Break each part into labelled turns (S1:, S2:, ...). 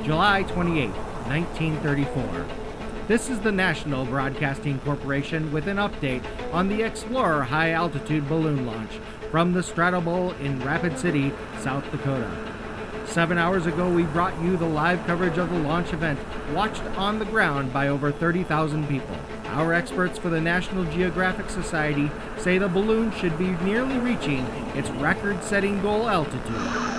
S1: July 28, 1934. This is the National Broadcasting Corporation with an update on the Explorer high-altitude balloon launch from the Strata Bowl in Rapid City, South Dakota. 7 hours ago, we brought you the live coverage of the launch event, watched on the ground by over 30,000 people. Our experts for the National Geographic Society say the balloon should be nearly reaching its record-setting goal altitude.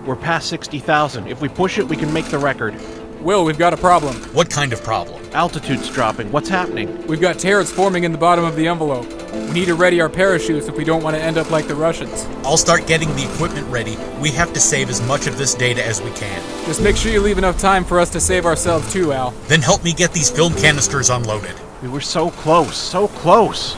S2: We're past 60,000. If we push it, we can make the record.
S3: Will, we've got a problem.
S4: What kind of problem?
S2: Altitude's dropping. What's happening?
S3: We've got turrets forming in the bottom of the envelope. We need to ready our parachutes if we don't want to end up like the Russians.
S4: I'll start getting the equipment ready. We have to save as much of this data as we can.
S3: Just make sure you leave enough time for us to save ourselves too, Al.
S4: Then help me get these film canisters unloaded.
S2: We were so close, so close.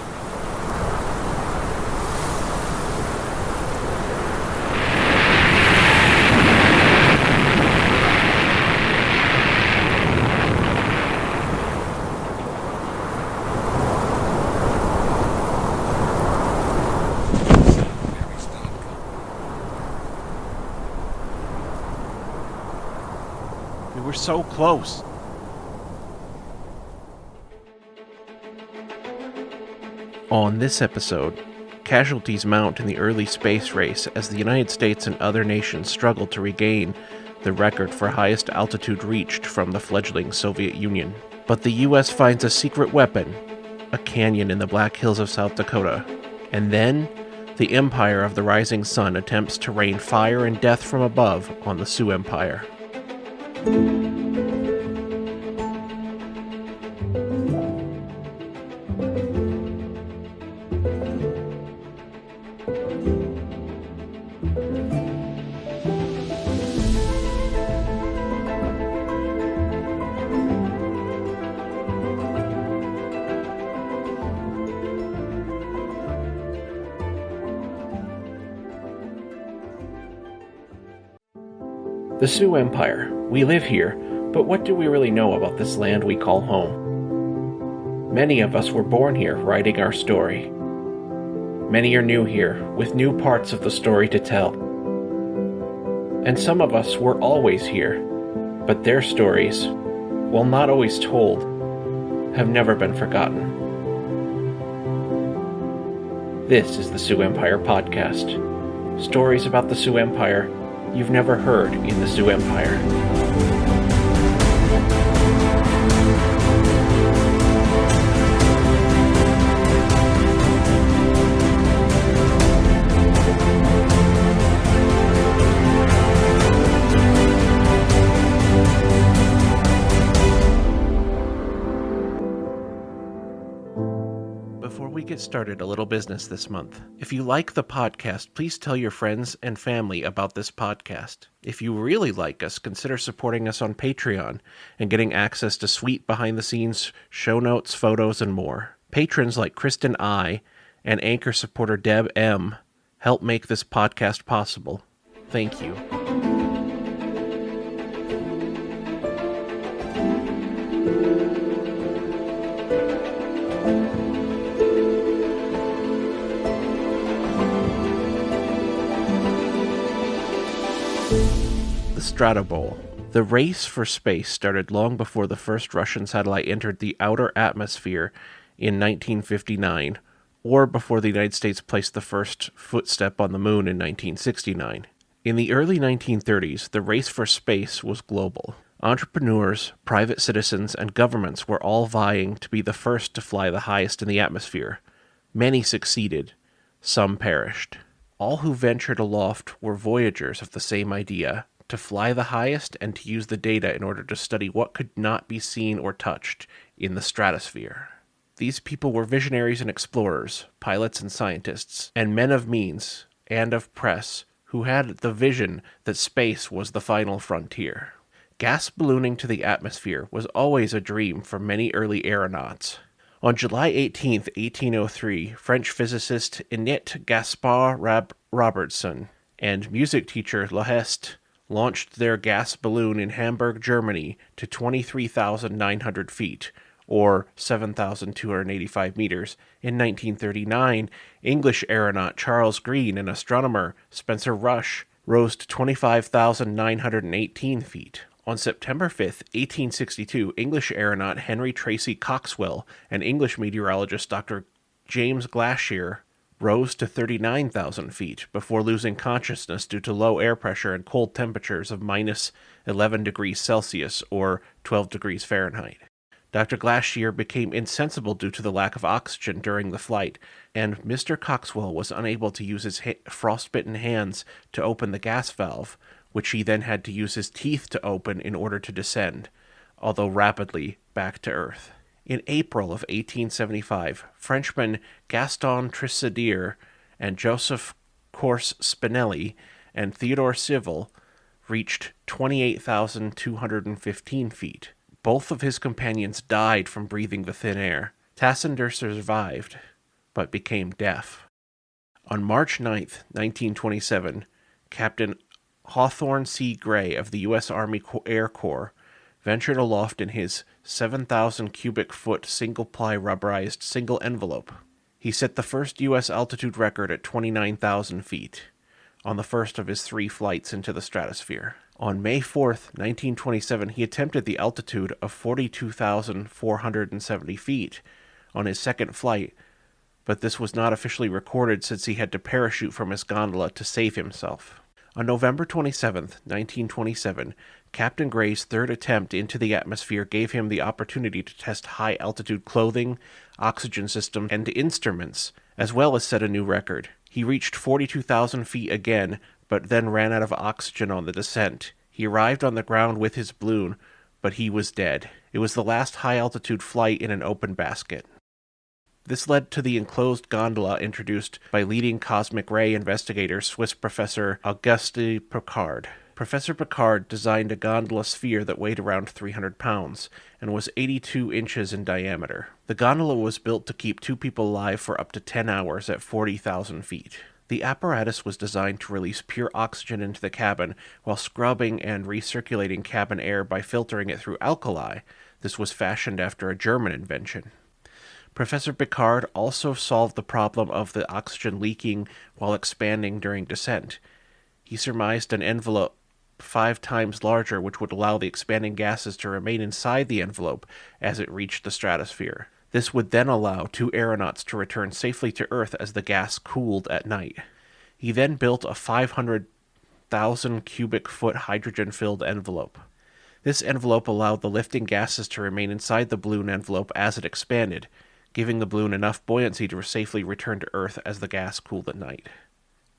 S2: We're so close. On this episode, casualties mount in the early space race as the United States and other nations struggle to regain the record for highest altitude reached from the fledgling Soviet Union. But the US finds a secret weapon, a canyon in the Black Hills of South Dakota, and then the Empire of the Rising Sun attempts to rain fire and death from above on the Sioux Empire. The Sioux Empire. We live here, but what do we really know about this land we call home? Many of us were born here, writing our story. Many are new here, with new parts of the story to tell. And some of us were always here, but their stories, while not always told, have never been forgotten. This is the Sioux Empire Podcast. Stories about the Sioux Empire you've never heard in the Sioux Empire. Before we get started, a little business this month. If you like the podcast, please tell your friends and family about this podcast. If you really like us, consider supporting us on Patreon and getting access to sweet behind-the-scenes show notes, photos, and more. Patrons like Kristen I. and Anchor supporter Deb M. help make this podcast possible. Thank you. Strata Bowl. The race for space started long before the first Russian satellite entered the outer atmosphere in 1959, or before the United States placed the first footstep on the moon in 1969. In the early 1930s, the race for space was global. Entrepreneurs, private citizens, and governments were all vying to be the first to fly the highest in the atmosphere. Many succeeded, some perished. All who ventured aloft were voyagers of the same idea: to fly the highest and to use the data in order to study what could not be seen or touched in the stratosphere. These people were visionaries and explorers, pilots and scientists, and men of means and of press who had the vision that space was the final frontier. Gas ballooning to the atmosphere was always a dream for many early aeronauts. On July 18, 1803, French physicist Init Gaspard Robertson and music teacher Laheste launched their gas balloon in Hamburg, Germany to 23,900 feet, or 7,285 meters. In 1939, English aeronaut Charles Green and astronomer Spencer Rush rose to 25,918 feet. On September 5, 1862, English aeronaut Henry Tracy Coxwell and English meteorologist Dr. James Glaisher rose to 39,000 feet before losing consciousness due to low air pressure and cold temperatures of minus 11 degrees Celsius or 12 degrees Fahrenheit. Dr. Glaisher became insensible due to the lack of oxygen during the flight, and Mr. Coxwell was unable to use his frostbitten hands to open the gas valve, which he then had to use his teeth to open in order to descend, although rapidly, back to Earth. In April of 1875, Frenchmen Gaston Trissadier and Joseph Corse Spinelli and Theodore Civil reached 28,215 feet. Both of his companions died from breathing the thin air. Tassender survived, but became deaf. On March 9, 1927, Captain Hawthorne C. Gray of the U.S. Army Air Corps ventured aloft in his 7,000 cubic foot single-ply rubberized single envelope. He set the first U.S. altitude record at 29,000 feet on the first of his 3 flights into the stratosphere. On May 4, 1927, he attempted the altitude of 42,470 feet on his second flight, but this was not officially recorded since he had to parachute from his gondola to save himself. On November 27, 1927, Captain Gray's third attempt into the atmosphere gave him the opportunity to test high-altitude clothing, oxygen systems, and instruments, as well as set a new record. He reached 42,000 feet again, but then ran out of oxygen on the descent. He arrived on the ground with his balloon, but he was dead. It was the last high-altitude flight in an open basket. This led to the enclosed gondola introduced by leading cosmic ray investigator Swiss Professor Auguste Piccard. Professor Piccard designed a gondola sphere that weighed around 300 pounds and was 82 inches in diameter. The gondola was built to keep 2 people alive for up to 10 hours at 40,000 feet. The apparatus was designed to release pure oxygen into the cabin while scrubbing and recirculating cabin air by filtering it through alkali. This was fashioned after a German invention. Professor Piccard also solved the problem of the oxygen leaking while expanding during descent. He surmised an envelope 5 times larger, which would allow the expanding gases to remain inside the envelope as it reached the stratosphere. This would then allow 2 aeronauts to return safely to Earth as the gas cooled at night. He then built a 500,000 cubic foot hydrogen-filled envelope. This envelope allowed the lifting gases to remain inside the balloon envelope as it expanded, giving the balloon enough buoyancy to safely return to Earth as the gas cooled at night.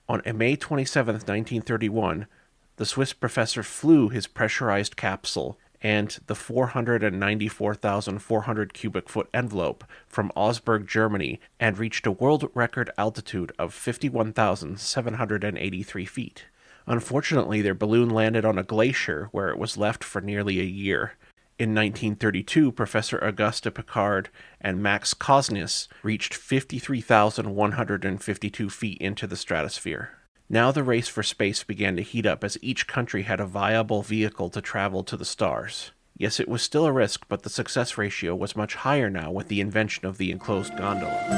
S2: On May 27, 1931, the Swiss professor flew his pressurized capsule and the 494,400 cubic foot envelope from Augsburg, Germany, and reached a world record altitude of 51,783 feet. Unfortunately, their balloon landed on a glacier where it was left for nearly a year. In 1932, Professor Auguste Piccard and Max Kosnius reached 53,152 feet into the stratosphere. Now the race for space began to heat up as each country had a viable vehicle to travel to the stars. Yes, it was still a risk, but the success ratio was much higher now with the invention of the enclosed gondola.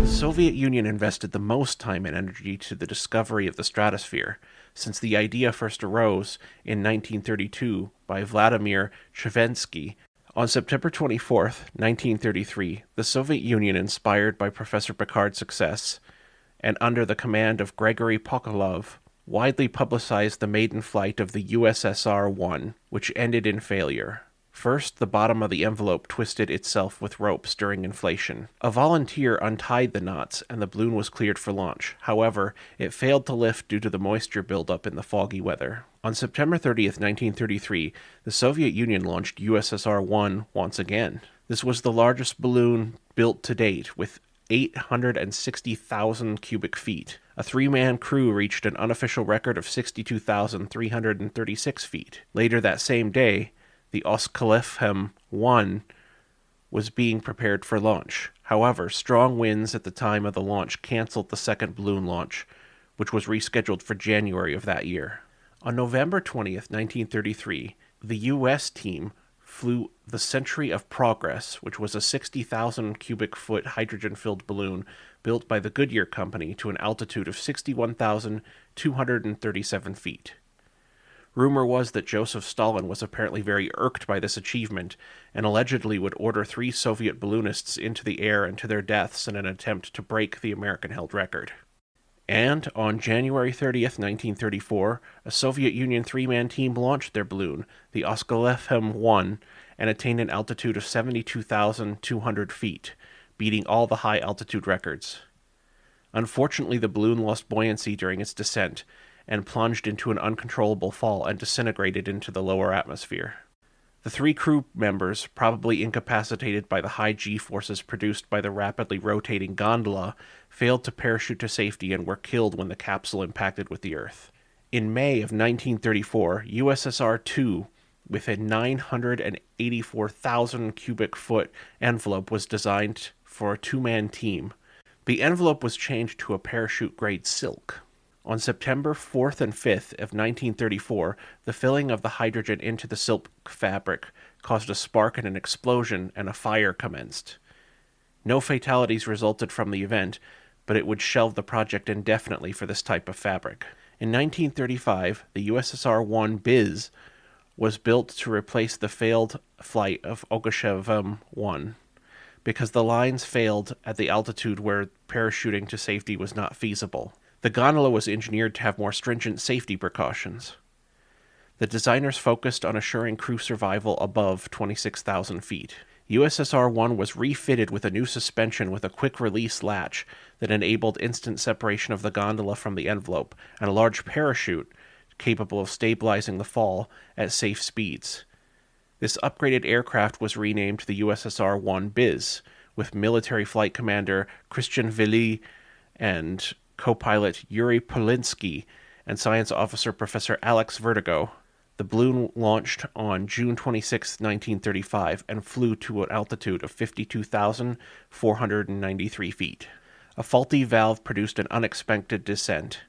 S2: The Soviet Union invested the most time and energy to the discovery of the stratosphere, since the idea first arose in 1932 by Vladimir Chvensky. On September 24, 1933, the Soviet Union, inspired by Professor Piccard's success, and under the command of Gregory Pokolov, widely publicized the maiden flight of the USSR-1, which ended in failure. First, the bottom of the envelope twisted itself with ropes during inflation. A volunteer untied the knots, and the balloon was cleared for launch. However, it failed to lift due to the moisture buildup in the foggy weather. On September 30th, 1933, the Soviet Union launched USSR-1 once again. This was the largest balloon built to date, with 860,000 cubic feet. A 3-man crew reached an unofficial record of 62,336 feet. Later that same day, the Oskalefhem-1 was being prepared for launch. However, strong winds at the time of the launch canceled the second balloon launch, which was rescheduled for January of that year. On November 20th, 1933, the U.S. team flew the Century of Progress, which was a 60,000 cubic foot hydrogen-filled balloon built by the Goodyear Company to an altitude of 61,237 feet. Rumor was that Joseph Stalin was apparently very irked by this achievement and allegedly would order 3 Soviet balloonists into the air and to their deaths in an attempt to break the American-held record. And on January 30th, 1934, a Soviet Union 3-man team launched their balloon, the Oskalefhem-1, and attained an altitude of 72,200 feet, beating all the high-altitude records. Unfortunately, the balloon lost buoyancy during its descent and plunged into an uncontrollable fall and disintegrated into the lower atmosphere. The 3 crew members, probably incapacitated by the high G-forces produced by the rapidly rotating gondola, failed to parachute to safety and were killed when the capsule impacted with the Earth. In May of 1934, USSR-2, with a 984,000 cubic foot envelope, was designed for a 2-man team. The envelope was changed to a parachute-grade silk. On September 4th and 5th of 1934, the filling of the hydrogen into the silk fabric caused a spark and an explosion, and a fire commenced. No fatalities resulted from the event, but it would shelve the project indefinitely for this type of fabric. In 1935, the USSR-1 BIZ was built to replace the failed flight of Oskalefhem-1 because the lines failed at the altitude where parachuting to safety was not feasible. The gondola was engineered to have more stringent safety precautions. The designers focused on assuring crew survival above 26,000 feet. USSR-1 was refitted with a new suspension with a quick-release latch that enabled instant separation of the gondola from the envelope, and a large parachute capable of stabilizing the fall at safe speeds. This upgraded aircraft was renamed the USSR-1 BIZ, with military flight commander Christian Vili and co-pilot Yuri Polinsky and science officer Professor Alex Vertigo. The balloon launched on June 26, 1935, and flew to an altitude of 52,493 feet. A faulty valve produced an unexpected descent.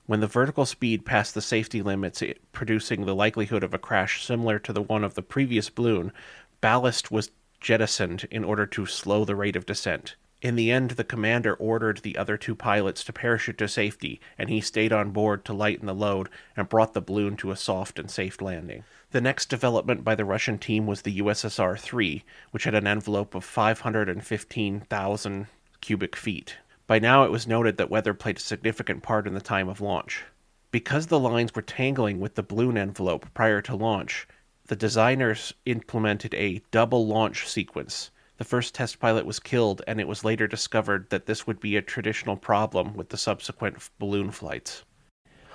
S2: When the vertical speed passed the safety limits, producing the likelihood of a crash similar to the one of the previous balloon, ballast was jettisoned in order to slow the rate of descent. In the end, the commander ordered the other 2 pilots to parachute to safety, and he stayed on board to lighten the load and brought the balloon to a soft and safe landing. The next development by the Russian team was the USSR-3, which had an envelope of 515,000 cubic feet. By now, it was noted that weather played a significant part in the time of launch. Because the lines were tangling with the balloon envelope prior to launch, the designers implemented a double launch sequence. The first test pilot was killed, and it was later discovered that this would be a traditional problem with the subsequent balloon flights.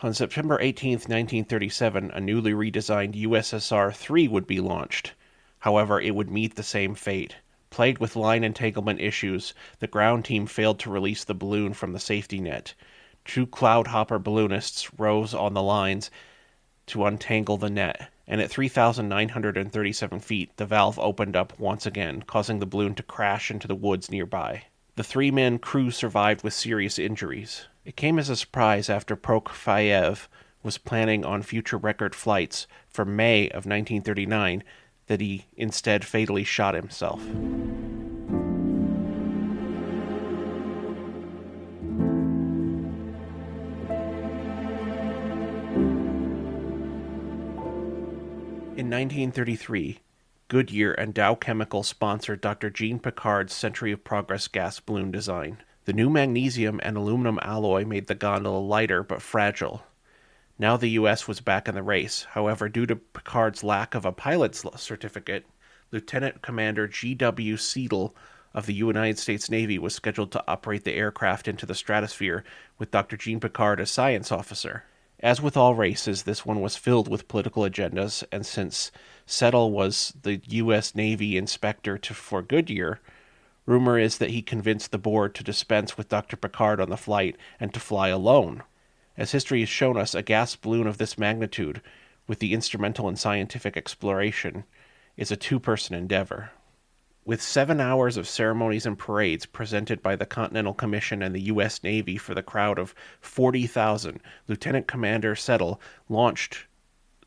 S2: On September 18, 1937, a newly redesigned USSR-3 would be launched. However, it would meet the same fate. Plagued with line entanglement issues, the ground team failed to release the balloon from the safety net. 2 cloudhopper balloonists rose on the lines to untangle the net, and at 3,937 feet, the valve opened up once again, causing the balloon to crash into the woods nearby. The 3-man crew survived with serious injuries. It came as a surprise after Prokofiev was planning on future record flights for May of 1939 that he instead fatally shot himself. In 1933, Goodyear and Dow Chemical sponsored Dr. Jean Piccard's Century of Progress gas balloon design. The new magnesium and aluminum alloy made the gondola lighter but fragile. Now the U.S. was back in the race. However, due to Piccard's lack of a pilot's certificate, Lieutenant Commander G.W. Seidel of the United States Navy was scheduled to operate the aircraft into the stratosphere with Dr. Jean Piccard as science officer. As with all races, this one was filled with political agendas, and since Seidel was the U.S. Navy inspector for Goodyear, rumor is that he convinced the board to dispense with Dr. Piccard on the flight and to fly alone. As history has shown us, a gas balloon of this magnitude with the instrumental and scientific exploration, is a two-person endeavor. With 7 hours of ceremonies and parades presented by the Continental Commission and the U.S. Navy for the crowd of 40,000, Lieutenant Commander Settle launched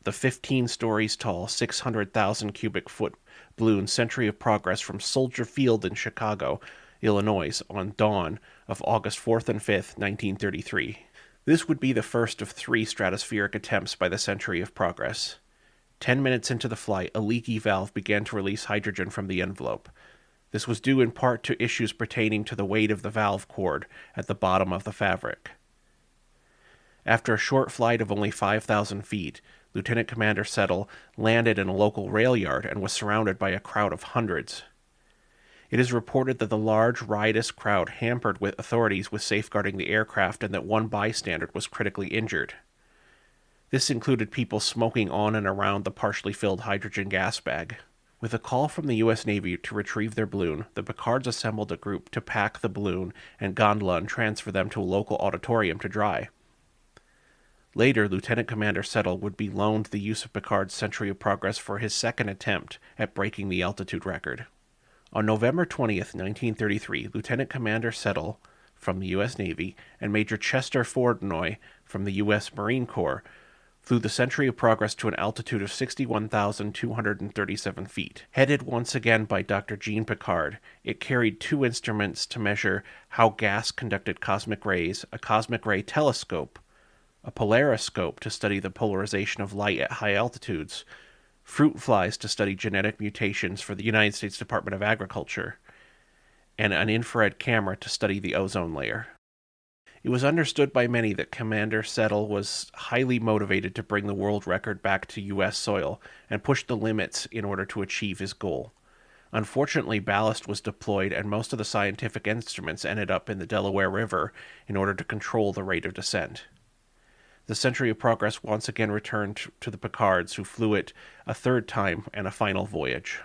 S2: the 15 stories tall, 600,000 cubic foot balloon Century of Progress from Soldier Field in Chicago, Illinois, on dawn of August 4th and 5th, 1933. This would be the first of 3 stratospheric attempts by the Century of Progress. 10 minutes into the flight, a leaky valve began to release hydrogen from the envelope. This was due in part to issues pertaining to the weight of the valve cord at the bottom of the fabric. After a short flight of only 5,000 feet, Lieutenant Commander Settle landed in a local rail yard and was surrounded by a crowd of hundreds. It is reported that the large, riotous crowd hampered with authorities with safeguarding the aircraft and that one bystander was critically injured. This included people smoking on and around the partially filled hydrogen gas bag. With a call from the U.S. Navy to retrieve their balloon, the Picards assembled a group to pack the balloon and gondola and transfer them to a local auditorium to dry. Later, Lieutenant Commander Settle would be loaned the use of Picard's Century of Progress for his second attempt at breaking the altitude record. On November 20th, 1933, Lieutenant Commander Settle from the U.S. Navy and Major Chester Fournoy from the U.S. Marine Corps flew the Century of Progress to an altitude of 61,237 feet. Headed once again by Dr. Jean Piccard, it carried 2 instruments to measure how gas conducted cosmic rays, a cosmic ray telescope, a polariscope to study the polarization of light at high altitudes, fruit flies to study genetic mutations for the United States Department of Agriculture, and an infrared camera to study the ozone layer. It was understood by many that Commander Settle was highly motivated to bring the world record back to U.S. soil and push the limits in order to achieve his goal. Unfortunately, ballast was deployed and most of the scientific instruments ended up in the Delaware River in order to control the rate of descent. The Century of Progress once again returned to the Picards, who flew it a third time and a final voyage.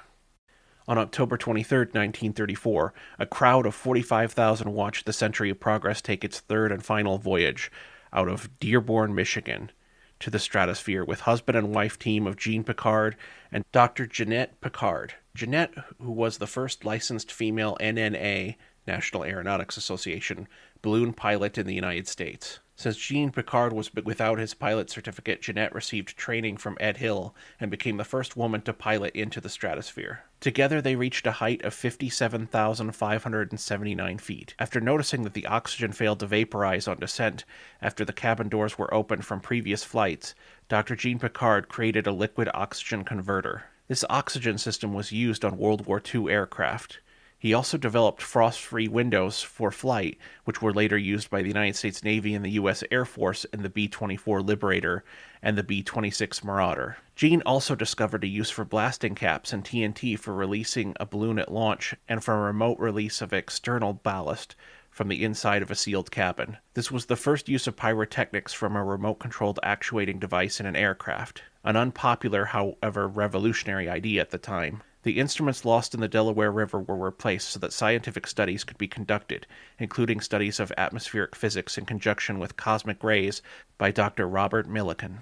S2: On October 23, 1934, a crowd of 45,000 watched the Century of Progress take its third and final voyage out of Dearborn, Michigan, to the stratosphere with husband and wife team of Jean Piccard and Dr. Jeanette Piccard. Jeanette, who was the first licensed female NNA, National Aeronautics Association, balloon pilot in the United States. Since Jean Piccard was without his pilot certificate, Jeanette received training from Ed Hill and became the first woman to pilot into the stratosphere. Together they reached a height of 57,579 feet. After noticing that the oxygen failed to vaporize on descent after the cabin doors were opened from previous flights, Dr. Jean Piccard created a liquid oxygen converter. This oxygen system was used on World War II aircraft. He also developed frost-free windows for flight, which were later used by the United States Navy and the U.S. Air Force in the B-24 Liberator and the B-26 Marauder. Jean also discovered a use for blasting caps and TNT for releasing a balloon at launch and for remote release of external ballast from the inside of a sealed cabin. This was the first use of pyrotechnics from a remote-controlled actuating device in an aircraft, an unpopular, however revolutionary idea at the time. The instruments lost in the Delaware River were replaced so that scientific studies could be conducted, including studies of atmospheric physics in conjunction with cosmic rays by Dr. Robert Millikan.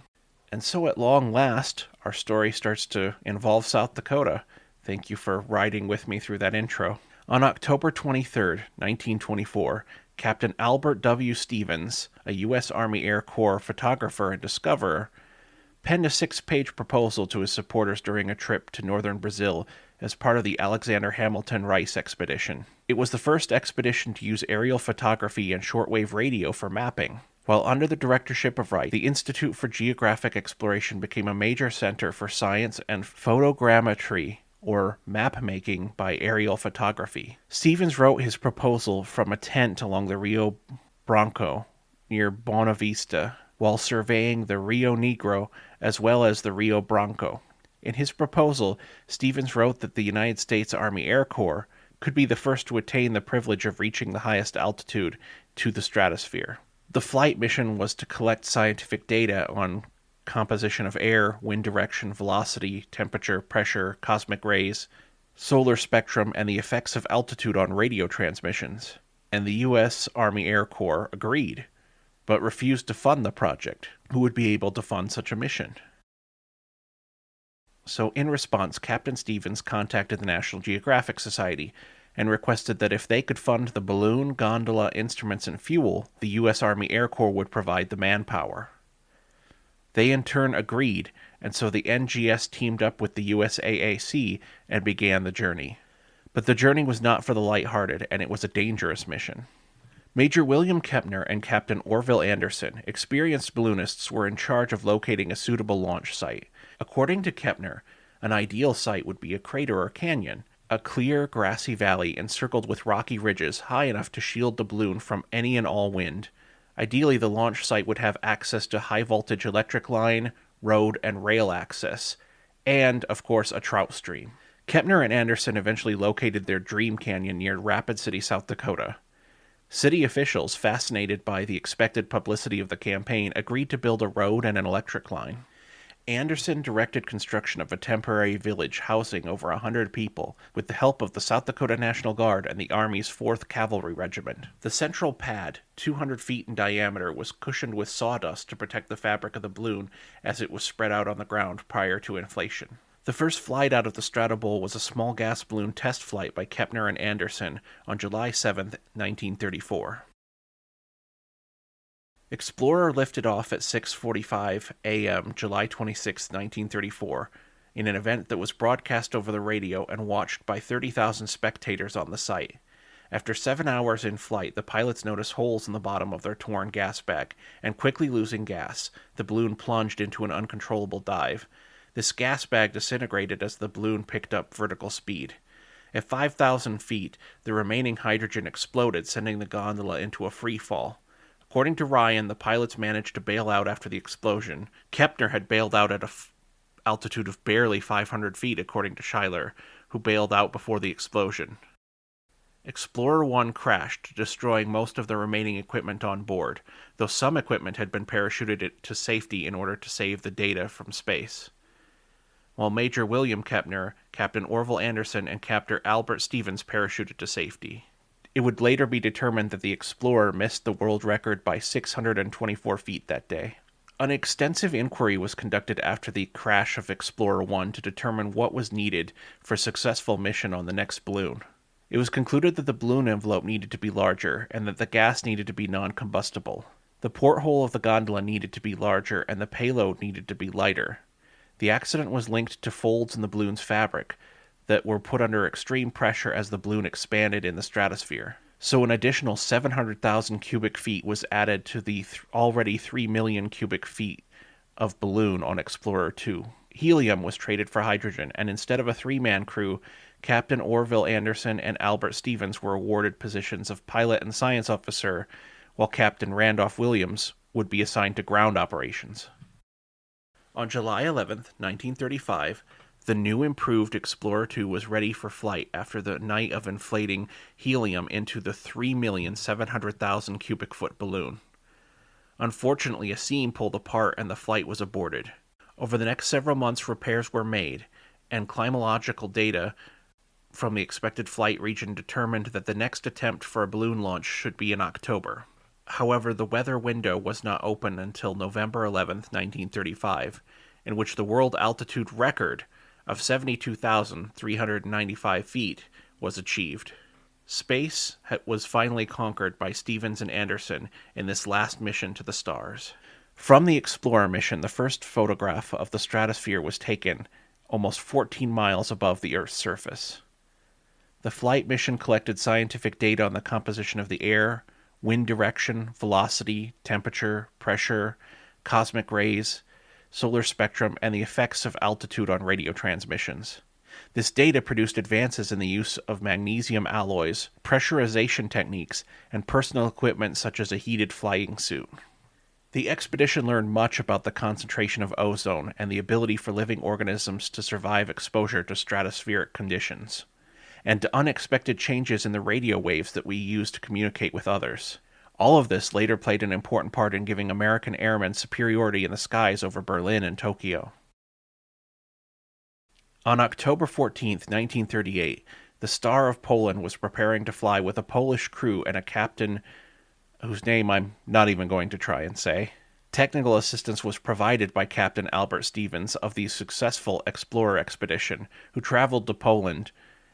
S2: And so at long last, our story starts to involve South Dakota. Thank you for riding with me through that intro. On October 23, 1924, Captain Albert W. Stevens, a U.S. Army Air Corps photographer and discoverer, penned a 6-page proposal to his supporters during a trip to northern Brazil as part of the Alexander Hamilton Rice expedition. It was the first expedition to use aerial photography and shortwave radio for mapping. While under the directorship of Rice, the Institute for Geographic Exploration became a major center for science and photogrammetry, or map-making by aerial photography. Stevens wrote his proposal from a tent along the Rio Branco, near Bonavista, while surveying the Rio Negro as well as the Rio Branco. In his proposal, Stevens wrote that the United States Army Air Corps could be the first to attain the privilege of reaching the highest altitude to the stratosphere. The flight mission was to collect scientific data on composition of air, wind direction, velocity, temperature, pressure, cosmic rays, solar spectrum, and the effects of altitude on radio transmissions. And the U.S. Army Air Corps agreed, but refused to fund the project. Who would be able to fund such a mission? So in response, Captain Stevens contacted the National Geographic Society and requested that if they could fund the balloon, gondola, instruments, and fuel, the U.S. Army Air Corps would provide the manpower. They in turn agreed, and so the NGS teamed up with the USAAC and began the journey. But the journey was not for the lighthearted, and it was a dangerous mission. Major William Kepner and Captain Orville Anderson, experienced balloonists, were in charge of locating a suitable launch site. According to Kepner, an ideal site would be a crater or canyon, a clear, grassy valley encircled with rocky ridges high enough to shield the balloon from any and all wind. Ideally, the launch site would have access to high-voltage electric line, road, and rail access, and, of course, a trout stream. Kepner and Anderson eventually located their dream canyon near Rapid City, South Dakota. City officials, fascinated by the expected publicity of the campaign, agreed to build a road and an electric line. Anderson directed construction of a temporary village housing over 100 people with the help of the South Dakota National Guard and the Army's 4th Cavalry Regiment. The central pad, 200 feet in diameter, was cushioned with sawdust to protect the fabric of the balloon as it was spread out on the ground prior to inflation. The first flight out of the Strata Bowl was a small gas balloon test flight by Kepner and Anderson on July 7, 1934. Explorer lifted off at 6:45 a.m. July 26, 1934, in an event that was broadcast over the radio and watched by 30,000 spectators on the site. After 7 hours in flight, the pilots noticed holes in the bottom of their torn gas bag, and quickly losing gas, the balloon plunged into an uncontrollable dive. This gas bag disintegrated as the balloon picked up vertical speed. At 5,000 feet, the remaining hydrogen exploded, sending the gondola into a free fall. According to Ryan, the pilots managed to bail out after the explosion. Kepner had bailed out at an altitude of barely 500 feet, according to Schuyler, who bailed out before the explosion. Explorer 1 crashed, destroying most of the remaining equipment on board, though some equipment had been parachuted to safety in order to save the data from space. While Major William Kepner, Captain Orville Anderson, and Captain Albert Stevens parachuted to safety. It would later be determined that the Explorer missed the world record by 624 feet that day. An extensive inquiry was conducted after the crash of Explorer 1 to determine what was needed for a successful mission on the next balloon. It was concluded that the balloon envelope needed to be larger, and that the gas needed to be non-combustible. The porthole of the gondola needed to be larger, and the payload needed to be lighter. The accident was linked to folds in the balloon's fabric that were put under extreme pressure as the balloon expanded in the stratosphere. So an additional 700,000 cubic feet was added to the already 3 million cubic feet of balloon on Explorer 2. Helium was traded for hydrogen, and instead of a 3-man crew, Captain Orville Anderson and Albert Stevens were awarded positions of pilot and science officer, while Captain Randolph Williams would be assigned to ground operations. On July 11, 1935, the new improved Explorer 2 was ready for flight after the night of inflating helium into the 3,700,000 cubic foot balloon. Unfortunately, a seam pulled apart and the flight was aborted. Over the next several months, repairs were made, and climatological data from the expected flight region determined that the next attempt for a balloon launch should be in October. However, the weather window was not open until November 11, 1935, in which the world altitude record of 72,395 feet was achieved. Space was finally conquered by Stevens and Anderson in this last mission to the stars. From the Explorer mission, the first photograph of the stratosphere was taken almost 14 miles above the Earth's surface. The flight mission collected scientific data on the composition of the air, wind direction, velocity, temperature, pressure, cosmic rays, solar spectrum, and the effects of altitude on radio transmissions. This data produced advances in the use of magnesium alloys, pressurization techniques, and personal equipment such as a heated flying suit. The expedition learned much about the concentration of ozone and the ability for living organisms to survive exposure to stratospheric conditions, and to unexpected changes in the radio waves that we use to communicate with others. All of this later played an important part in giving American airmen superiority in the skies over Berlin and Tokyo. On October 14, 1938, the Star of Poland was preparing to fly with a Polish crew and a captain whose name I'm not even going to try and say. Technical assistance was provided by Captain Albert Stevens of the successful Explorer expedition, who traveled to Poland,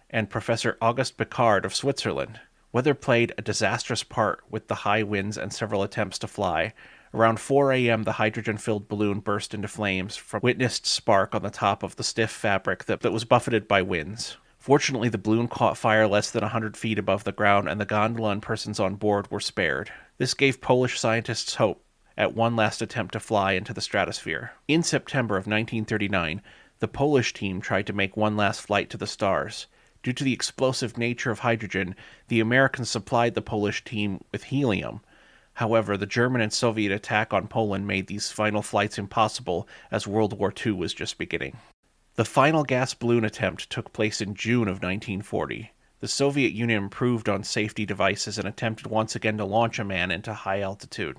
S2: and Professor August Picard of Switzerland. Weather played a disastrous part with the high winds and several attempts to fly. Around 4 a.m., the hydrogen-filled balloon burst into flames from witnessed spark on the top of the stiff fabric that was buffeted by winds. Fortunately, the balloon caught fire less than 100 feet above the ground, and the gondola and persons on board were spared. This gave Polish scientists hope at one last attempt to fly into the stratosphere. In September of 1939, the Polish team tried to make one last flight to the stars. Due to the explosive nature of hydrogen, the Americans supplied the Polish team with helium. However, the German and Soviet attack on Poland made these final flights impossible, as World War II was just beginning. The final gas balloon attempt took place in June of 1940. The Soviet Union improved on safety devices and attempted once again to launch a man into high altitude.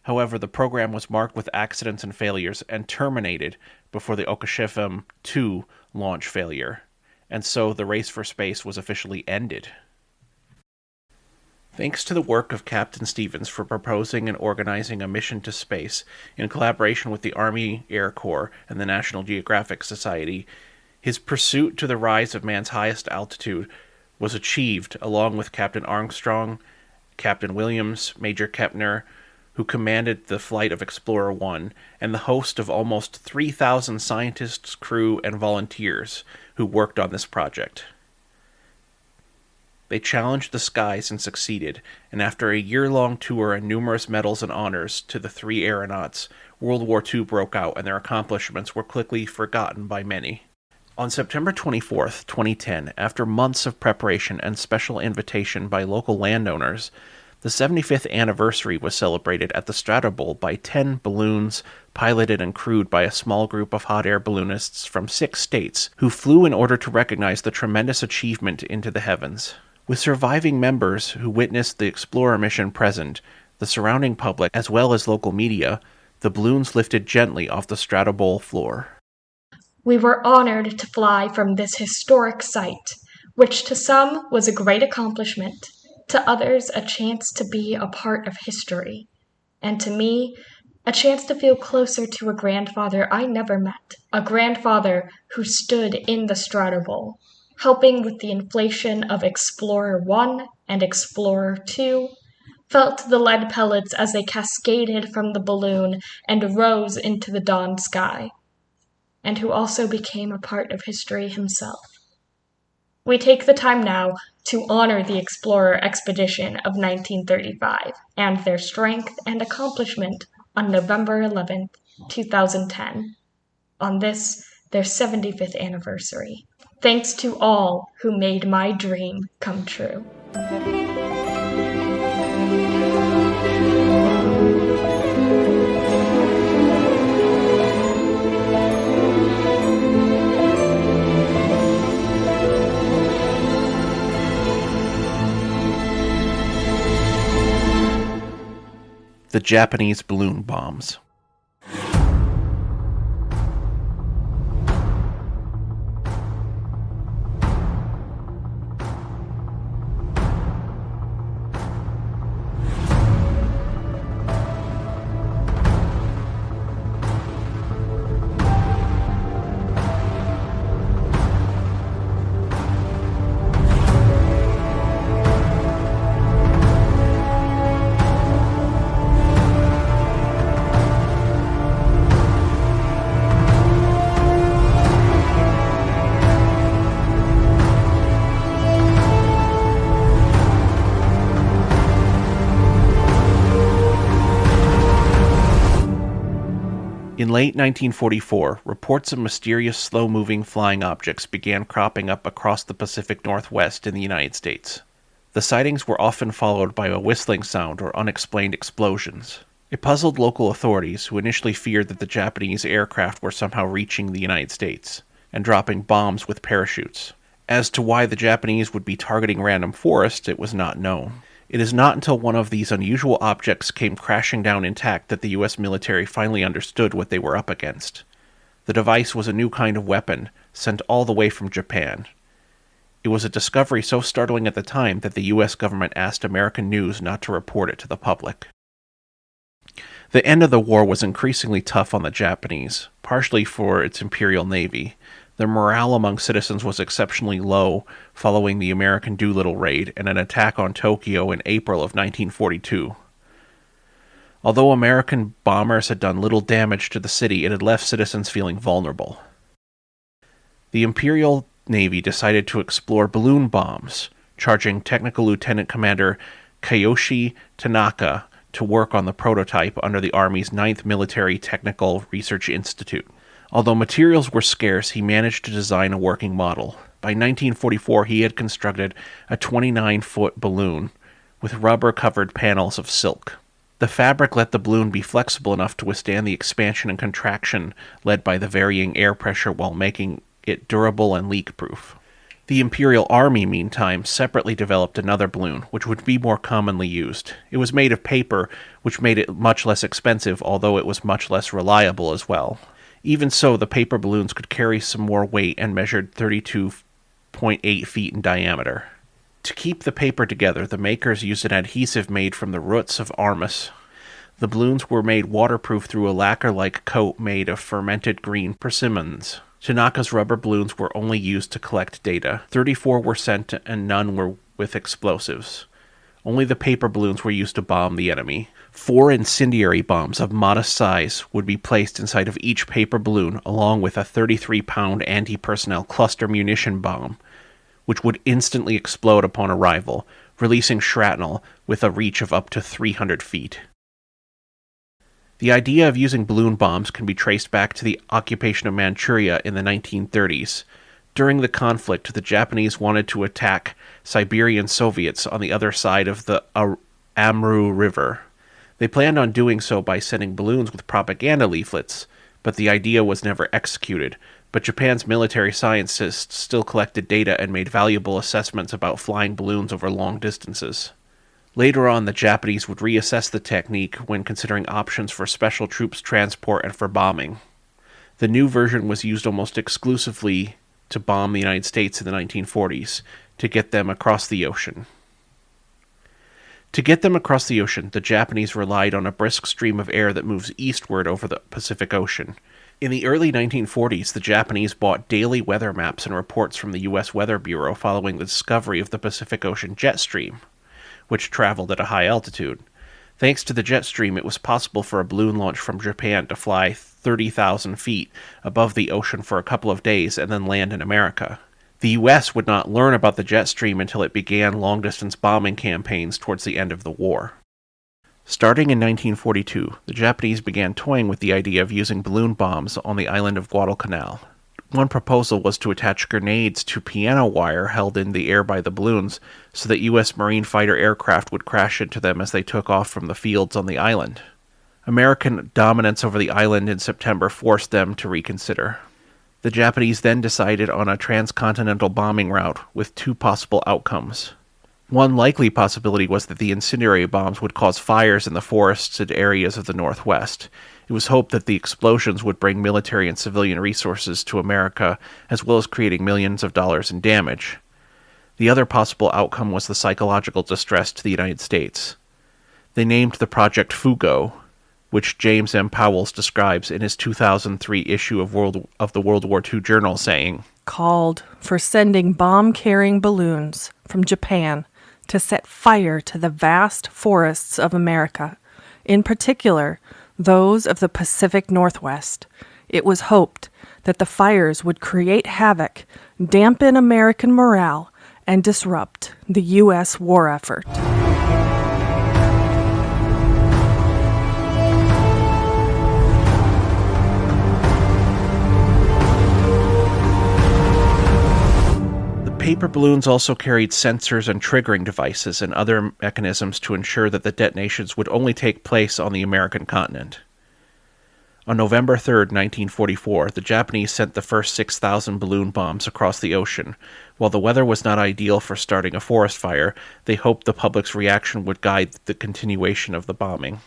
S2: However, the program was marked with accidents and failures and terminated before the Okashevim-2 launch failure, and so the race for space was officially ended. Thanks to the work of Captain Stevens for proposing and organizing a mission to space in collaboration with the Army Air Corps and the National Geographic Society, his pursuit to the rise of man's highest altitude was achieved along with Captain Armstrong, Captain Williams, Major Kepner, who commanded the flight of Explorer 1, and the host of almost 3,000 scientists, crew, and volunteers who worked on this project. They challenged the skies and succeeded, and after a year-long tour and numerous medals and honors to the three aeronauts, World War II broke out and their accomplishments were quickly forgotten by many. On September 24, 2010, after months of preparation and special invitation by local landowners, the 75th anniversary was celebrated at the Strata Bowl by 10 balloons piloted and crewed by a small group of hot air balloonists from 6 states who flew in order to recognize the tremendous achievement into the heavens. With surviving members who witnessed the Explorer mission present, the surrounding public, as well as local media, the balloons lifted gently off the Strata Bowl floor.
S5: We were honored to fly from this historic site, which to some was a great accomplishment, to others a chance to be a part of history, and to me, a chance to feel closer to a grandfather I never met, a grandfather who stood in the Strata Bowl, helping with the inflation of Explorer 1 and Explorer 2, felt the lead pellets as they cascaded from the balloon and rose into the dawn sky, and who also became a part of history himself. We take the time now to honor the Explorer expedition of 1935 and their strength and accomplishment on November 11th, 2010, on this, their 75th anniversary. Thanks to all who made my dream come true.
S2: The Japanese balloon bombs. In late 1944, reports of mysterious slow-moving flying objects began cropping up across the Pacific Northwest in the United States. The sightings were often followed by a whistling sound or unexplained explosions. It puzzled local authorities, who initially feared that the Japanese aircraft were somehow reaching the United States and dropping bombs with parachutes. As to why the Japanese would be targeting random forests, it was not known. It is not until one of these unusual objects came crashing down intact that the U.S. military finally understood what they were up against. The device was a new kind of weapon, sent all the way from Japan. It was a discovery so startling at the time that the U.S. government asked American news not to report it to the public. The end of the war was increasingly tough on the Japanese, partially for its Imperial Navy. The morale among citizens was exceptionally low following the American Doolittle raid and an attack on Tokyo in April of 1942. Although American bombers had done little damage to the city, it had left citizens feeling vulnerable. The Imperial Navy decided to explore balloon bombs, charging Technical Lieutenant Commander Kiyoshi Tanaka to work on the prototype under the Army's 9th Military Technical Research Institute. Although materials were scarce, he managed to design a working model. By 1944, he had constructed a 29-foot balloon with rubber-covered panels of silk. The fabric let the balloon be flexible enough to withstand the expansion and contraction led by the varying air pressure while making it durable and leak-proof. The Imperial Army, meantime, separately developed another balloon, which would be more commonly used. It was made of paper, which made it much less expensive, although it was much less reliable as well. Even so, the paper balloons could carry some more weight and measured 32.8 feet in diameter. To keep the paper together, the makers used an adhesive made from the roots of armas. The balloons were made waterproof through a lacquer-like coat made of fermented green persimmons. Tanaka's rubber balloons were only used to collect data. 34 were sent and none were with explosives. Only the paper balloons were used to bomb the enemy. 4 incendiary bombs of modest size would be placed inside of each paper balloon, along with a 33-pound anti-personnel cluster munition bomb, which would instantly explode upon arrival, releasing shrapnel with a reach of up to 300 feet. The idea of using balloon bombs can be traced back to the occupation of Manchuria in the 1930s. During the conflict, the Japanese wanted to attack Siberian Soviets on the other side of the Amur River. They planned on doing so by sending balloons with propaganda leaflets, but the idea was never executed. But Japan's military scientists still collected data and made valuable assessments about flying balloons over long distances. Later on, the Japanese would reassess the technique when considering options for special troops transport and for bombing. The new version was used almost exclusively to bomb the United States in the 1940s, to get them across the ocean. To get them across the ocean, the Japanese relied on a brisk stream of air that moves eastward over the Pacific Ocean. In the early 1940s, the Japanese bought daily weather maps and reports from the U.S. Weather Bureau following the discovery of the Pacific Ocean jet stream, which traveled at a high altitude. Thanks to the jet stream, it was possible for a balloon launch from Japan to fly 30,000 feet above the ocean for a couple of days and then land in America. The U.S. would not learn about the jet stream until it began long-distance bombing campaigns towards the end of the war. Starting in 1942, the Japanese began toying with the idea of using balloon bombs on the island of Guadalcanal. One proposal was to attach grenades to piano wire held in the air by the balloons so that U.S. Marine fighter aircraft would crash into them as they took off from the fields on the island. American dominance over the island in September forced them to reconsider. The Japanese then decided on a transcontinental bombing route with 2 possible outcomes. One likely possibility was that the incendiary bombs would cause fires in the forested areas of the Northwest. It was hoped that the explosions would bring military and civilian resources to America, as well as creating millions of dollars in damage. The other possible outcome was the psychological distress to the United States. They named the Project Fugo, which James M. Powells describes in his 2003 issue of the World War II Journal, saying,
S6: "Called for sending bomb-carrying balloons from Japan to set fire to the vast forests of America, in particular those of the Pacific Northwest. It was hoped that the fires would create havoc, dampen American morale, and disrupt the U.S. war effort."
S2: Paper balloons also carried sensors and triggering devices and other mechanisms to ensure that the detonations would only take place on the American continent. On November 3, 1944, the Japanese sent the first 6,000 balloon bombs across the ocean. While the weather was not ideal for starting a forest fire, they hoped the public's reaction would guide the continuation of the bombing.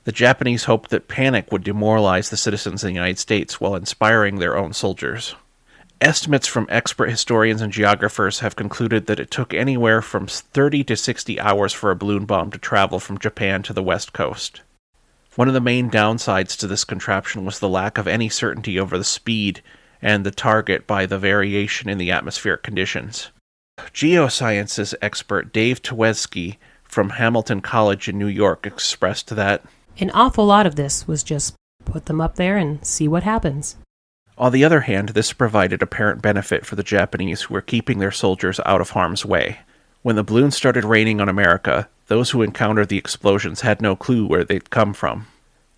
S2: The Japanese hoped that panic would demoralize the citizens in the United States while inspiring their own soldiers. Estimates from expert historians and geographers have concluded that it took anywhere from 30 to 60 hours for a balloon bomb to travel from Japan to the West Coast. One of the main downsides to this contraption was the lack of any certainty over the speed and the target by the variation in the atmospheric conditions. Geosciences expert Dave Tawesky from Hamilton College in New York expressed that
S7: an awful lot of this was just put them up there and see what happens.
S2: On the other hand, this provided apparent benefit for the Japanese who were keeping their soldiers out of harm's way. When the balloons started raining on America, those who encountered the explosions had no clue where they'd come from.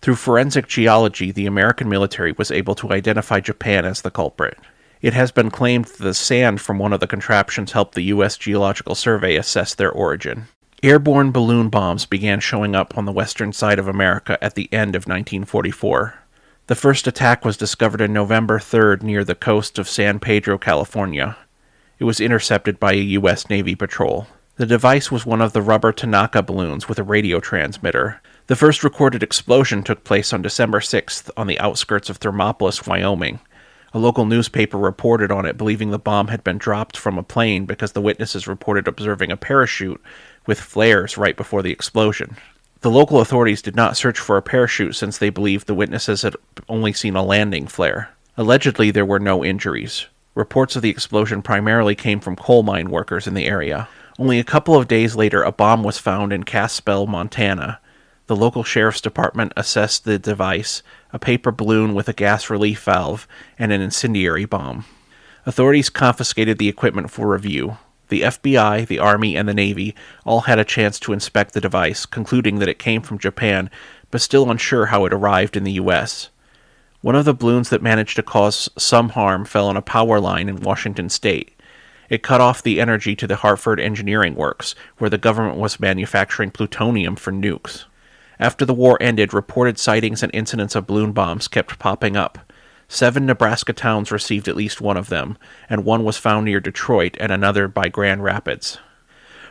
S2: Through forensic geology, the American military was able to identify Japan as the culprit. It has been claimed that the sand from one of the contraptions helped the U.S. Geological Survey assess their origin. Airborne balloon bombs began showing up on the western side of America at the end of 1944. The first attack was discovered on November 3rd near the coast of San Pedro, California. It was intercepted by a U.S. Navy patrol. The device was one of the rubber Tanaka balloons with a radio transmitter. The first recorded explosion took place on December 6th on the outskirts of Thermopolis, Wyoming. A local newspaper reported on it, believing the bomb had been dropped from a plane because the witnesses reported observing a parachute with flares right before the explosion. The local authorities did not search for a parachute since they believed the witnesses had only seen a landing flare. Allegedly, there were no injuries. Reports of the explosion primarily came from coal mine workers in the area. Only a couple of days later, a bomb was found in Caspell, Montana. The local sheriff's department assessed the device, a paper balloon with a gas relief valve, and an incendiary bomb. Authorities confiscated the equipment for review. The FBI, the Army, and the Navy all had a chance to inspect the device, concluding that it came from Japan, but still unsure how it arrived in the U.S. One of the balloons that managed to cause some harm fell on a power line in Washington state. It cut off the energy to the Hartford Engineering Works, where the government was manufacturing plutonium for nukes. After the war ended, reported sightings and incidents of balloon bombs kept popping up. 7 Nebraska towns received at least one of them, and one was found near Detroit and another by Grand Rapids.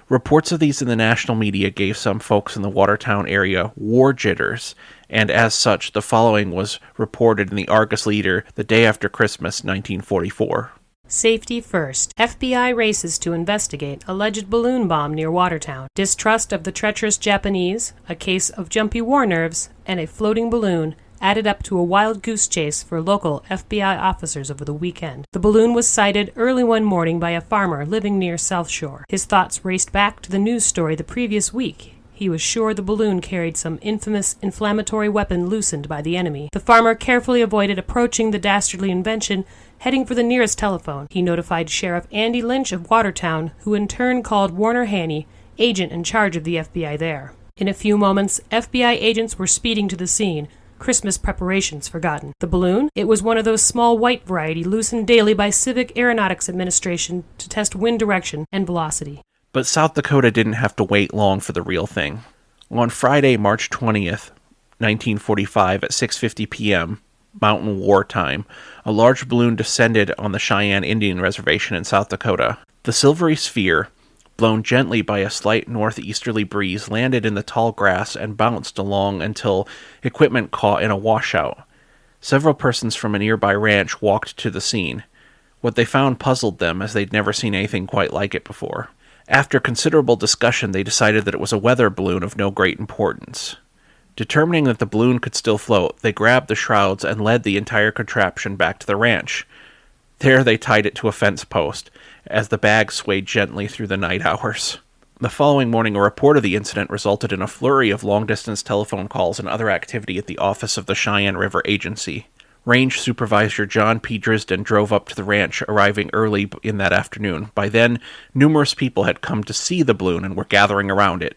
S2: Reports of these in the national media gave some folks in the Watertown area war jitters, and as such, the following was reported in the Argus Leader the day after Christmas, 1944.
S7: Safety first. FBI races to investigate alleged balloon bomb near Watertown. Distrust of the treacherous Japanese, a case of jumpy war nerves, and a floating balloon added up to a wild goose chase for local FBI officers over the weekend. The balloon was sighted early one morning by a farmer living near South Shore. His thoughts raced back to the news story the previous week. He was sure the balloon carried some infamous inflammatory weapon loosened by the enemy. The farmer carefully avoided approaching the dastardly invention, heading for the nearest telephone. He notified Sheriff Andy Lynch of Watertown, who in turn called Warner Haney, agent in charge of the FBI there. In a few moments, FBI agents were speeding to the scene, Christmas preparations forgotten. The balloon? It was one of those small white variety loosened daily by Civic Aeronautics Administration to test wind direction and velocity.
S2: But South Dakota didn't have to wait long for the real thing. On Friday, March 20th, 1945 at 6:50 p.m., Mountain War Time, a large balloon descended on the Cheyenne Indian Reservation in South Dakota. The silvery sphere, blown gently by a slight northeasterly breeze, landed in the tall grass and bounced along until equipment caught in a washout. Several persons from a nearby ranch walked to the scene. What they found puzzled them, as they'd never seen anything quite like it before. After considerable discussion, they decided that it was a weather balloon of no great importance. Determining that the balloon could still float, they grabbed the shrouds and led the entire contraption back to the ranch. There they tied it to a fence post, as the bag swayed gently through the night hours. The following morning, a report of the incident resulted in a flurry of long-distance telephone calls and other activity at the office of the Cheyenne River Agency. Range Supervisor John P. Drisden drove up to the ranch, arriving early in that afternoon. By then, numerous people had come to see the balloon and were gathering around it.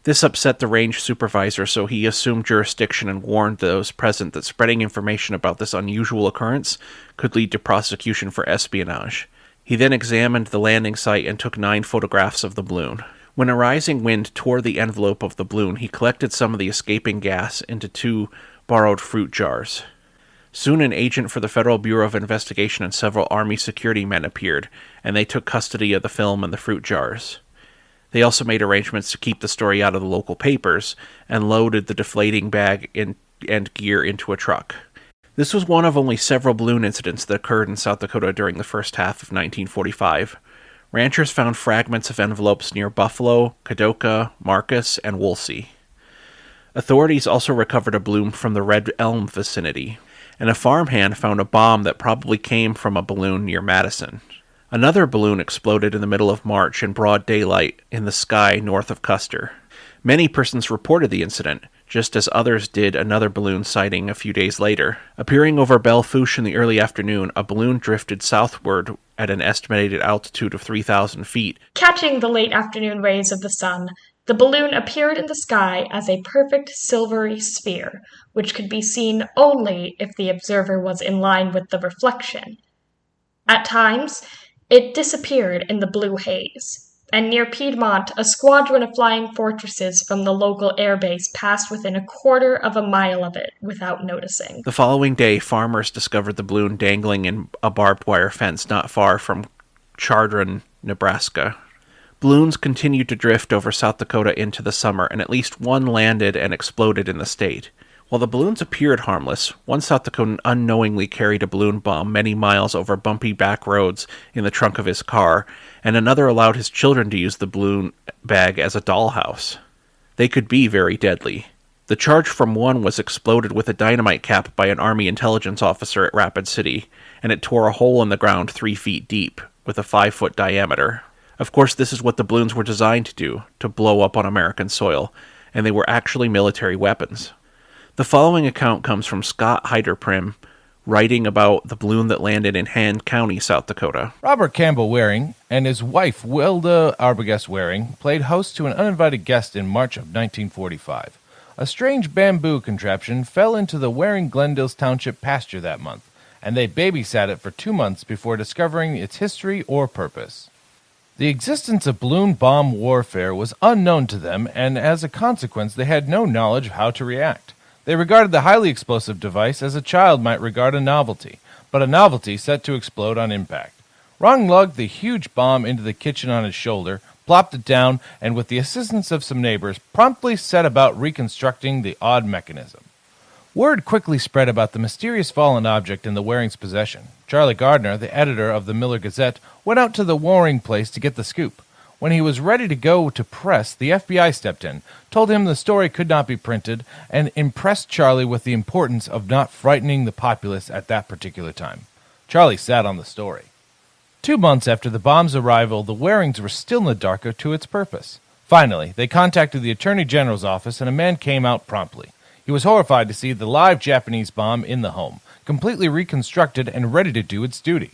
S2: This upset the range supervisor, so he assumed jurisdiction and warned those present that spreading information about this unusual occurrence could lead to prosecution for espionage. He then examined the landing site and took 9 photographs of the balloon. When a rising wind tore the envelope of the balloon, he collected some of the escaping gas into 2 borrowed fruit jars. Soon an agent for the Federal Bureau of Investigation and several Army security men appeared, and they took custody of the film and the fruit jars. They also made arrangements to keep the story out of the local papers and loaded the deflating bag and gear into a truck. This was one of only several balloon incidents that occurred in South Dakota during the first half of 1945. Ranchers found fragments of envelopes near Buffalo, Kadoka, Marcus, and Woolsey. Authorities also recovered a balloon from the Red Elm vicinity, and a farmhand found a bomb that probably came from a balloon near Madison. Another balloon exploded in the middle of March in broad daylight in the sky north of Custer. Many persons reported the incident, just as others did another balloon sighting a few days later. Appearing over Belle Fourche in the early afternoon, a balloon drifted southward at an estimated altitude of 3,000 feet.
S5: Catching the late afternoon rays of the sun, the balloon appeared in the sky as a perfect silvery sphere, which could be seen only if the observer was in line with the reflection. At times, it disappeared in the blue haze, and near Piedmont, a squadron of flying fortresses from the local airbase passed within a quarter of a mile of it without noticing.
S2: The following day, farmers discovered the balloon dangling in a barbed wire fence not far from Chardon, Nebraska. Balloons continued to drift over South Dakota into the summer, and at least one landed and exploded in the state. While the balloons appeared harmless, one South Dakotan unknowingly carried a balloon bomb many miles over bumpy back roads in the trunk of his car, and another allowed his children to use the balloon bag as a dollhouse. They could be very deadly. The charge from one was exploded with a dynamite cap by an Army intelligence officer at Rapid City, and it tore a hole in the ground 3 feet deep, with a 5-foot diameter. Of course, this is what the balloons were designed to do, to blow up on American soil, and they were actually military weapons. The following account comes from Scott Heiderprim, writing about the balloon that landed in Hand County, South Dakota.
S8: Robert Campbell Waring and his wife, Wilda Arbogast Waring, played host to an uninvited guest in March of 1945. A strange bamboo contraption fell into the Waring-Glendale's Township pasture that month, and they babysat it for 2 months before discovering its history or purpose. The existence of balloon bomb warfare was unknown to them, and as a consequence, they had no knowledge of how to react. They regarded the highly explosive device as a child might regard a novelty, but a novelty set to explode on impact. Rong lugged the huge bomb into the kitchen on his shoulder, plopped it down, and with the assistance of some neighbors, promptly set about reconstructing the odd mechanism. Word quickly spread about the mysterious fallen object in the Waring's possession. Charlie Gardner, the editor of the Miller Gazette, went out to the Waring place to get the scoop. When he was ready to go to press, the FBI stepped in, told him the story could not be printed, and impressed Charlie with the importance of not frightening the populace at that particular time. Charlie sat on the story. 2 months after the bomb's arrival, the Warings were still in the dark to its purpose. Finally, they contacted the Attorney General's office, and a man came out promptly. He was horrified to see the live Japanese bomb in the home, completely reconstructed and ready to do its duty.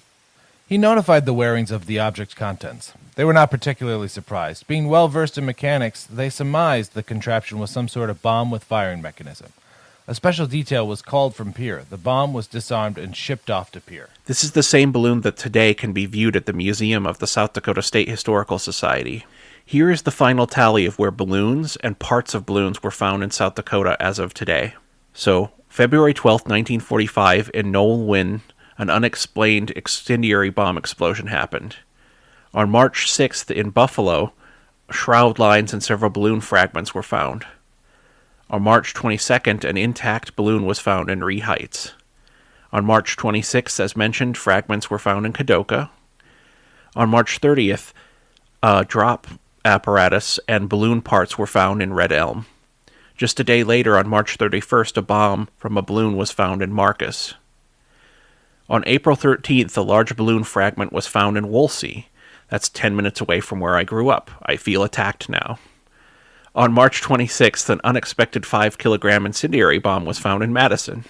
S8: He notified the Warings of the object's contents. They were not particularly surprised. Being well-versed in mechanics, they surmised the contraption was some sort of bomb with firing mechanism. A special detail was called from Pier. The bomb was disarmed and shipped off to Pier.
S2: This is the same balloon that today can be viewed at the Museum of the South Dakota State Historical Society. Here is the final tally of where balloons and parts of balloons were found in South Dakota as of today. So, February 12, 1945, in Knoll Wynn, an unexplained incendiary bomb explosion happened. On March 6th in Buffalo, shroud lines and several balloon fragments were found. On March 22nd, an intact balloon was found in Ree Heights. On March 26th, as mentioned, fragments were found in Kadoka. On March 30th, a drop apparatus and balloon parts were found in Red Elm. Just a day later, on March 31st, a bomb from a balloon was found in Marcus. On April 13th, a large balloon fragment was found in Woolsey. That's 10 minutes away from where I grew up. I feel attacked now. On March 26th, an unexpected 5-kilogram incendiary bomb was found in Madison.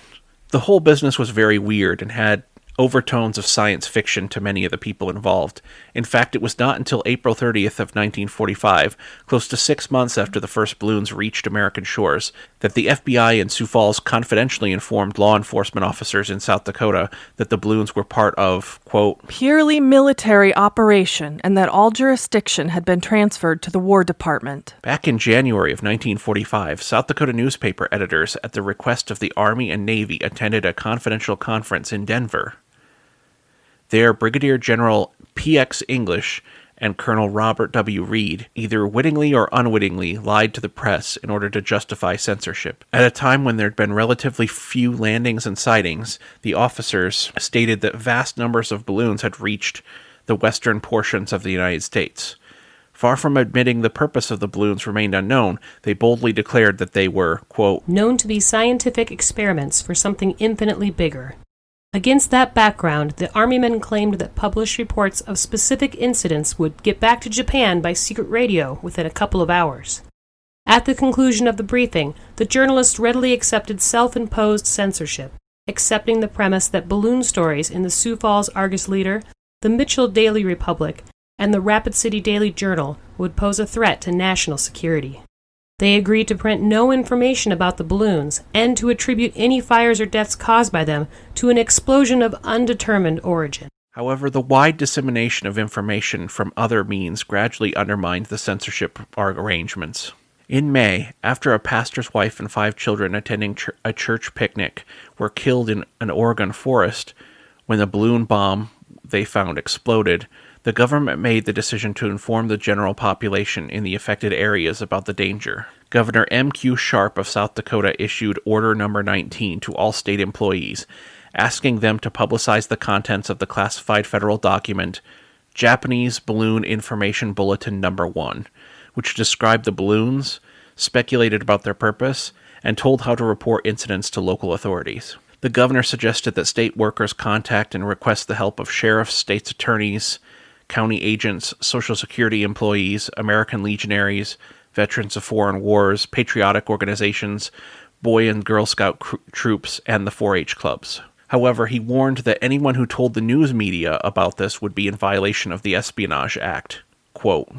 S2: The whole business was very weird and had overtones of science fiction to many of the people involved. In fact, it was not until April 30th of 1945, close to 6 months after the first balloons reached American shores, that the FBI in Sioux Falls confidentially informed law enforcement officers in South Dakota that the balloons were part of, quote,
S6: purely military operation, and that all jurisdiction had been transferred to the War Department.
S2: Back in January of 1945, South Dakota newspaper editors, at the request of the Army and Navy, attended a confidential conference in Denver. There, Brigadier General P.X. English and Colonel Robert W. Reed either wittingly or unwittingly lied to the press in order to justify censorship. At a time when there had been relatively few landings and sightings, the officers stated that vast numbers of balloons had reached the western portions of the United States. Far from admitting the purpose of the balloons remained unknown, they boldly declared that they were, quote,
S7: known to be scientific experiments for something infinitely bigger. Against that background, the Army men claimed that published reports of specific incidents would get back to Japan by secret radio within a couple of hours. At the conclusion of the briefing, the journalists readily accepted self-imposed censorship, accepting the premise that balloon stories in the Sioux Falls Argus Leader, the Mitchell Daily Republic, and the Rapid City Daily Journal would pose a threat to national security. They agreed to print no information about the balloons and to attribute any fires or deaths caused by them to an explosion of undetermined origin.
S2: However, the wide dissemination of information from other means gradually undermined the censorship arrangements. In May, after a pastor's wife and 5 children attending a church picnic were killed in an Oregon forest when the balloon bomb they found exploded, the government made the decision to inform the general population in the affected areas about the danger. Governor M.Q. Sharp of South Dakota issued Order No. 19 to all state employees, asking them to publicize the contents of the classified federal document, Japanese Balloon Information Bulletin No. 1, which described the balloons, speculated about their purpose, and told how to report incidents to local authorities. The governor suggested that state workers contact and request the help of sheriffs, state's attorneys, county agents, Social Security employees, American legionaries, veterans of foreign wars, patriotic organizations, Boy and Girl Scout troops, and the 4-H clubs. However, he warned that anyone who told the news media about this would be in violation of the Espionage Act. Quote,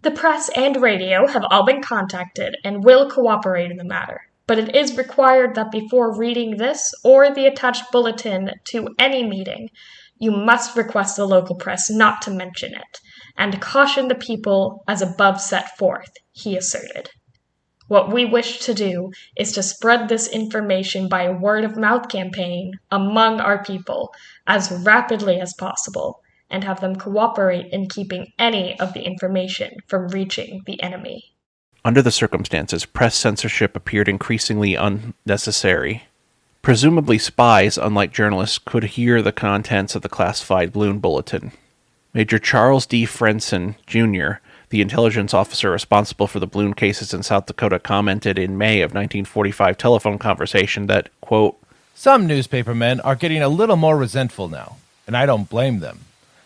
S5: the press and radio have all been contacted and will cooperate in the matter, but it is required that before reading this or the attached bulletin to any meeting, you must request the local press not to mention it, and caution the people as above set forth, he asserted. What we wish to do is to spread this information by a word-of-mouth campaign among our people as rapidly as possible, and have them cooperate in keeping any of the information from reaching the enemy.
S2: Under the circumstances, press censorship appeared increasingly unnecessary. Presumably spies, unlike journalists, could hear the contents of the classified balloon bulletin. Major Charles D. Frenson, Jr., the intelligence officer responsible for the balloon cases in South Dakota, commented in May of 1945 telephone conversation that, quote,
S8: some newspaper men are getting a little more resentful now, and I don't blame them.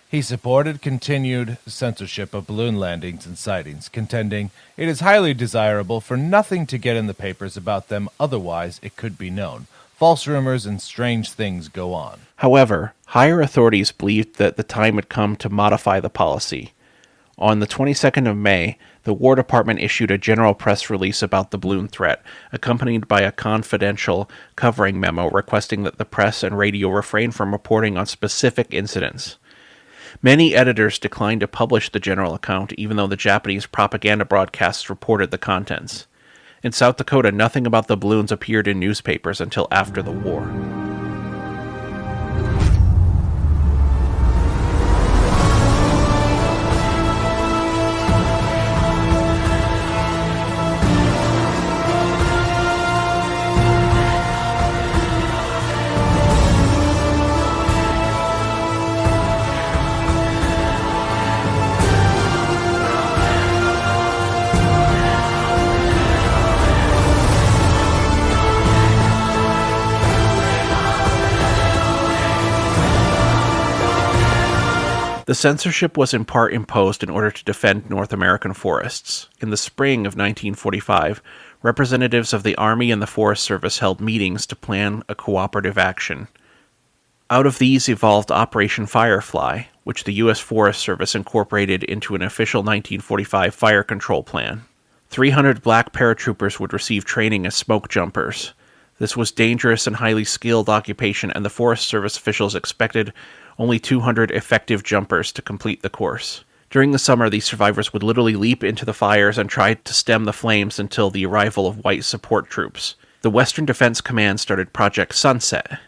S8: He supported continued censorship of balloon landings and sightings, contending it is highly desirable for nothing to get in the papers about them, otherwise it could be known. False rumors and strange things go on.
S2: However, higher authorities believed that the time had come to modify the policy. On the 22nd of May, the War Department issued a general press release about the balloon threat, accompanied by a confidential covering memo requesting that the press and radio refrain from reporting on specific incidents. Many editors declined to publish the general account, even though the Japanese propaganda broadcasts reported the contents. In South Dakota, nothing about the balloons appeared in newspapers until after the war. The censorship was in part imposed in order to defend North American forests. In the spring of 1945, representatives of the Army and the Forest Service held meetings to plan a cooperative action. Out of these evolved Operation Firefly, which the U.S. Forest Service incorporated into an official 1945 fire control plan. 300 black paratroopers would receive training as smoke jumpers. This was dangerous and highly skilled occupation, and the Forest Service officials expected only 200 effective jumpers to complete the course. During the summer, these survivors would literally leap into the fires and try to stem the flames until the arrival of white support troops. The Western Defense Command started Project Sunset,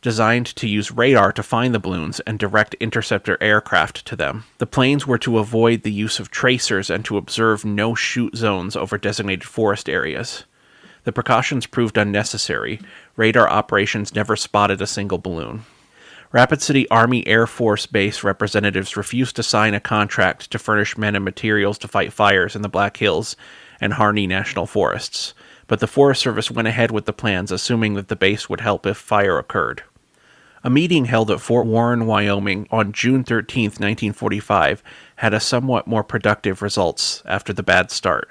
S2: designed to use radar to find the balloons and direct interceptor aircraft to them. The planes were to avoid the use of tracers and to observe no-shoot zones over designated forest areas. The precautions proved unnecessary. Radar operations never spotted a single balloon. Rapid City Army Air Force Base representatives refused to sign a contract to furnish men and materials to fight fires in the Black Hills and Harney National Forests, but the Forest Service went ahead with the plans, assuming that the base would help if fire occurred. A meeting held at Fort Warren, Wyoming on June 13, 1945, had a somewhat more productive results after the bad start.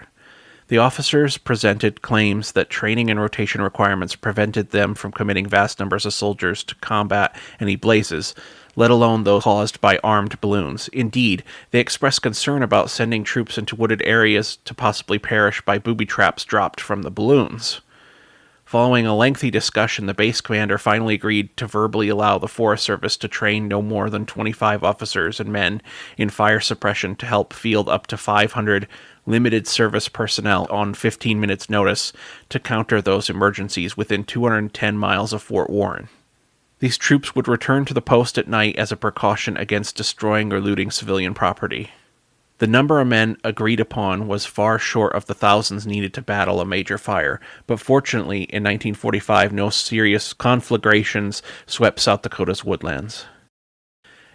S2: The officers presented claims that training and rotation requirements prevented them from committing vast numbers of soldiers to combat any blazes, let alone those caused by armed balloons. Indeed, they expressed concern about sending troops into wooded areas to possibly perish by booby traps dropped from the balloons. Following a lengthy discussion, the base commander finally agreed to verbally allow the Forest Service to train no more than 25 officers and men in fire suppression to help field up to 500 limited service personnel on 15 minutes' notice to counter those emergencies within 210 miles of Fort Warren. These troops would return to the post at night as a precaution against destroying or looting civilian property. The number of men agreed upon was far short of the thousands needed to battle a major fire, but fortunately, in 1945, no serious conflagrations swept South Dakota's woodlands.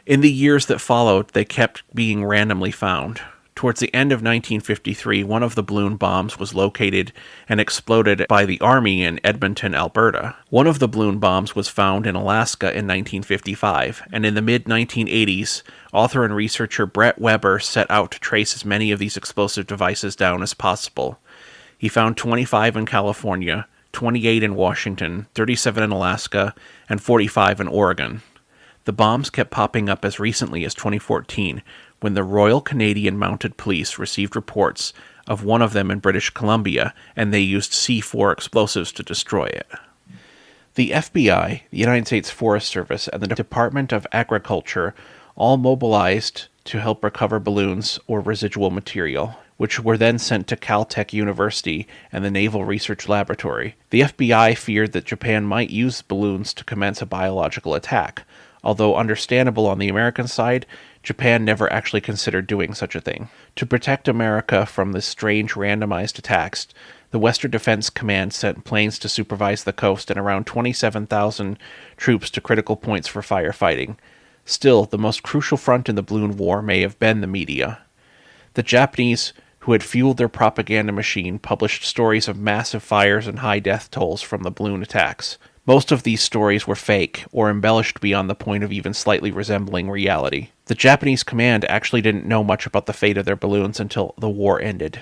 S2: In the years that followed, they kept being randomly found. Towards the end of 1953, one of the balloon bombs was located and exploded by the Army in Edmonton, Alberta. One of the balloon bombs was found in Alaska in 1955, and in the mid-1980s, author and researcher Brett Weber set out to trace as many of these explosive devices down as possible. He found 25 in California, 28 in Washington, 37 in Alaska, and 45 in Oregon. The bombs kept popping up as recently as 2014, when the Royal Canadian Mounted Police received reports of one of them in British Columbia, and they used C4 explosives to destroy it. The FBI, the United States Forest Service, and the Department of Agriculture all mobilized to help recover balloons or residual material, which were then sent to Caltech University and the Naval Research Laboratory. The FBI feared that Japan might use balloons to commence a biological attack. Although understandable on the American side, Japan never actually considered doing such a thing. To protect America from this strange randomized attacks, the Western Defense Command sent planes to supervise the coast and around 27,000 troops to critical points for firefighting. Still, the most crucial front in the balloon war may have been the media. The Japanese, who had fueled their propaganda machine, published stories of massive fires and high death tolls from the balloon attacks. Most of these stories were fake, or embellished beyond the point of even slightly resembling reality. The Japanese command actually didn't know much about the fate of their balloons until the war ended.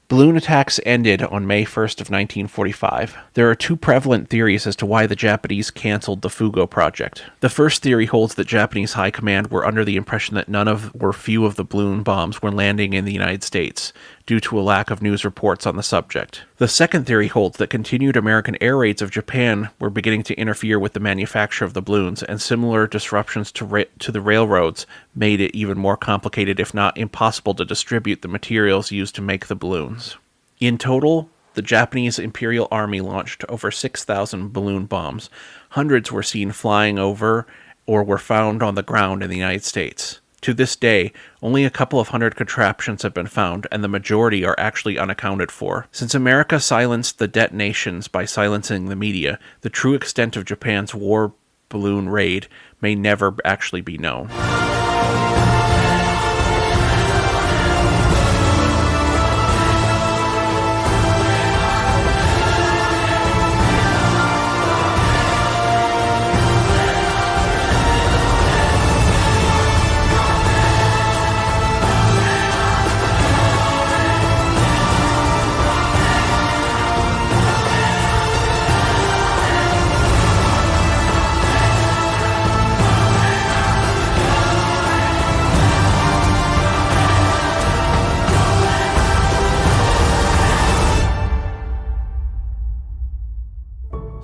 S2: Balloon attacks ended on May 1st of 1945. There are two prevalent theories as to why the Japanese canceled the Fugo project. The first theory holds that Japanese high command were under the impression that few of the balloon bombs were landing in the United States, due to a lack of news reports on the subject. The second theory holds that continued American air raids of Japan were beginning to interfere with the manufacture of the balloons, and similar disruptions to the railroads made it even more complicated, if not impossible, to distribute the materials used to make the balloons. In total, the Japanese Imperial Army launched over 6,000 balloon bombs. Hundreds were seen flying over or were found on the ground in the United States. To this day, only a couple of hundred contraptions have been found, and the majority are actually unaccounted for. Since America silenced the detonations by silencing the media, the true extent of Japan's war balloon raid may never actually be known.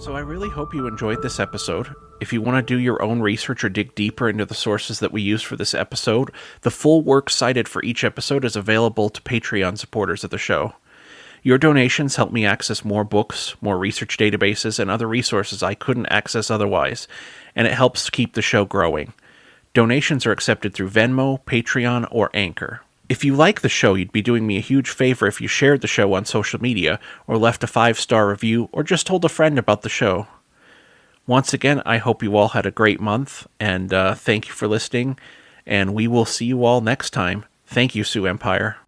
S2: So I really hope you enjoyed this episode. If you want to do your own research or dig deeper into the sources that we used for this episode, the full work cited for each episode is available to Patreon supporters of the show. Your donations help me access more books, more research databases, and other resources I couldn't access otherwise, and it helps keep the show growing. Donations are accepted through Venmo, Patreon, or Anchor. If you like the show, you'd be doing me a huge favor if you shared the show on social media, or left a 5-star review, or just told a friend about the show. Once again, I hope you all had a great month, and thank you for listening, and we will see you all next time. Thank you, Sioux Empire.